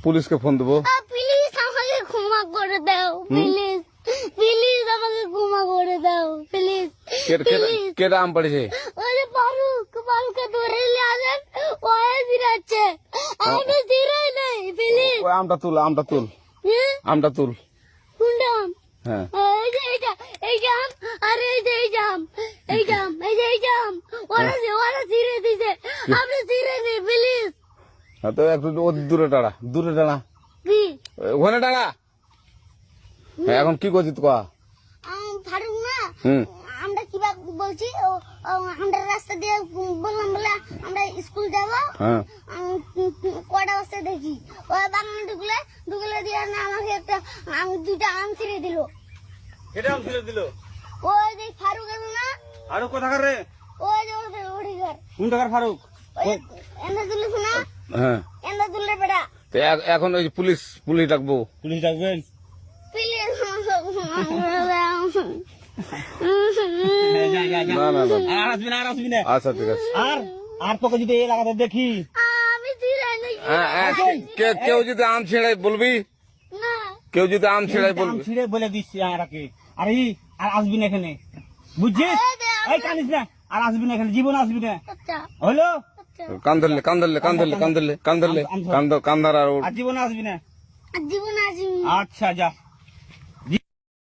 পুলিশকে ফোন দেবো। প্লিজ আমাকে ক্ষমা করে দাও, প্লিজ প্লিজ আমাকে ক্ষমা করে দাও, প্লিজ প্লিজ। কেটা আম পড়েছে? ওই যে ফারুককে ধরে নিয়ে আসেন, ও জিরাচ্ছে, আমি জিরাই নাই, প্লিজ। ওই আমটা তুল, আমটা তুল, আমটা তুল। কোনটা আম? হ্যাঁ এই যে এই জাম, আর এই যে এই জাম, এই জাম, এই যে এই জাম, ওরা জিরে দিছে, আপনি জিরে নেই, প্লিজ। তো একটু দূরে টাড়া, দূরে টাড়া, কি ওখানে টাড়া। হ্যাঁ এখন কি করছিস কয়া? ফারুক না, হুম আমরা কিবা বলছি, আমরা রাস্তা দিয়ে বললাম বলে আমরা স্কুল যাবো, হ্যাঁ কটা বস্তা দেখি ওই বাগানে ঢুকলে দিয়ে না আমাকে একটা দুইটা আম ছিঁড়ে দিল। এটা আম ছিঁড়ে দিল? ওই যে ফারুক আছে না, ফারুক কোথাকার রে? ওই যে ওঠে ঘর, কোন টাকার ফারুক? এন্দা তুলিস না, হ্যাঁ। এন্দা তুললে বেটা, তো এখন ওই পুলিশ ডাকবো। পুলিশ ডাকবেন? প্লিজ না না না, আর আসবি না, আর আসবি না। আচ্ছা ঠিক আছে। আর তোকে যদি এই এলাকাতে দেখি, আমি ছিঁড়াই নাকি কেউ যদি আম ছিঁড়াই বলবি, না, কেউ যদি আম ছিঁড়াই আম বলবি। ছিঁড়ে বলে দিচ্ছি আরাকে, আর আসবি না এখানে, বুঝছিস? এই কানিস না, আর আসবি না এখানে, জীবন আসবি না, আচ্ছা হলো? আচ্ছা, কান ধরলে কান ধরলে কান ধরলে কান ধরলে কান ধরলে কান ধর আর আর জীবন আসবি না। জীবন আসি। আচ্ছা যা।